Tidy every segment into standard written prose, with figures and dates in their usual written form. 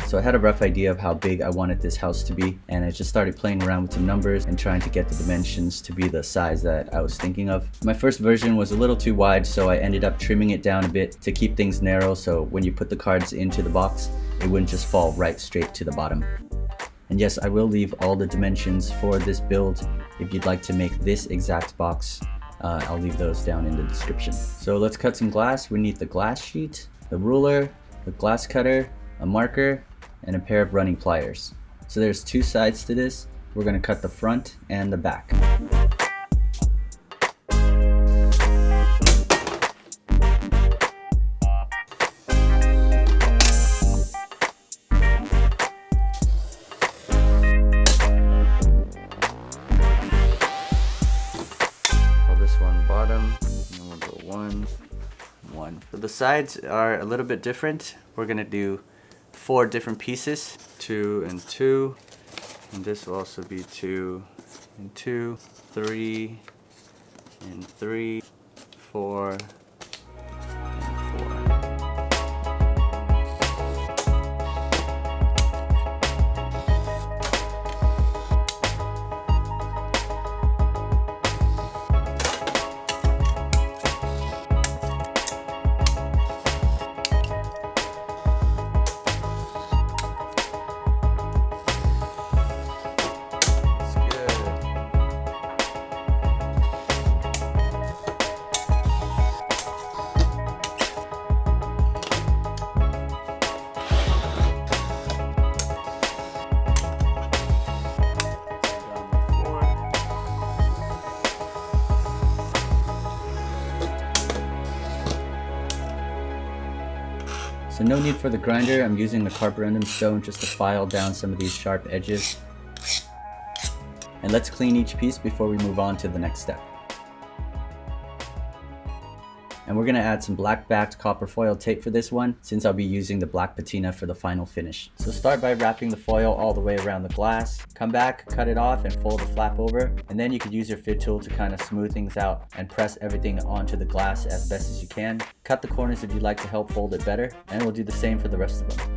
So I had a rough idea of how big I wanted this house to be, and I just started playing around with some numbers and trying to get the dimensions to be the size that I was thinking of. My first version was a little too wide, so I ended up trimming it down a bit to keep things narrow, so when you put the cards into the box, it wouldn't just fall right straight to the bottom. And yes, I will leave all the dimensions for this build. If you'd like to make this exact box, I'll leave those down in the description. So let's cut some glass. We need the glass sheet, the ruler, the glass cutter, a marker, and a pair of running pliers. So there's two sides to this. We're going to cut the front and the back. So the sides are a little bit different. We're gonna do 4 different pieces, 2 and 2, and this will also be 2 and 2, 3 and 3, 4 and 4. So no need for the grinder. I'm using the carborundum stone just to file down some of these sharp edges. And let's clean each piece before we move on to the next step. And we're gonna add some black backed copper foil tape for this one, since I'll be using the black patina for the final finish. So start by wrapping the foil all the way around the glass. Come back, cut it off, and fold the flap over. And then you could use your fit tool to kind of smooth things out and press everything onto the glass as best as you can. Cut the corners if you'd like to help fold it better, and we'll do the same for the rest of them.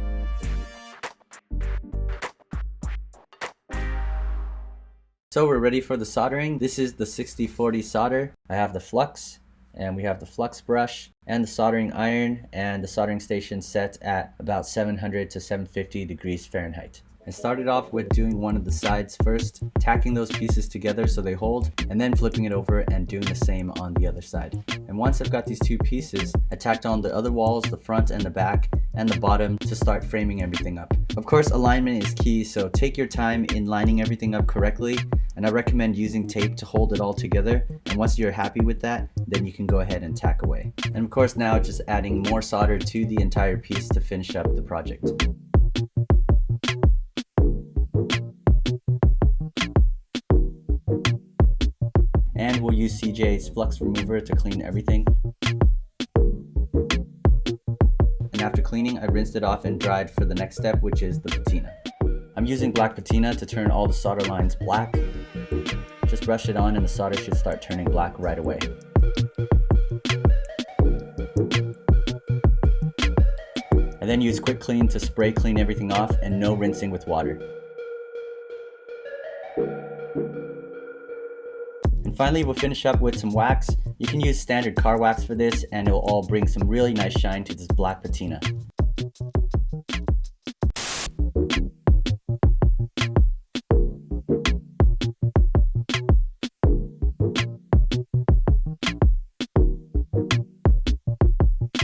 So we're ready for the soldering. This is the 60/40 solder. I have the flux, and we have the flux brush and the soldering iron, and the soldering station set at about 700 to 750 degrees Fahrenheit. I started off with doing one of the sides first, tacking those pieces together so they hold, and then flipping it over and doing the same on the other side. And once I've got these 2 pieces, I tacked on the other walls, the front and the back, and the bottom to start framing everything up. Of course, alignment is key, so take your time in lining everything up correctly, and I recommend using tape to hold it all together. And once you're happy with that, then you can go ahead and tack away. And of course now just adding more solder to the entire piece to finish up the project. And we'll use CJ's flux remover to clean everything. And after cleaning, I rinsed it off and dried for the next step, which is the patina. I'm using black patina to turn all the solder lines black. Just brush it on and the solder should start turning black right away. And then use quick clean to spray clean everything off, and no rinsing with water. And finally, we'll finish up with some wax. You can use standard car wax for this, and it will all bring some really nice shine to this black patina.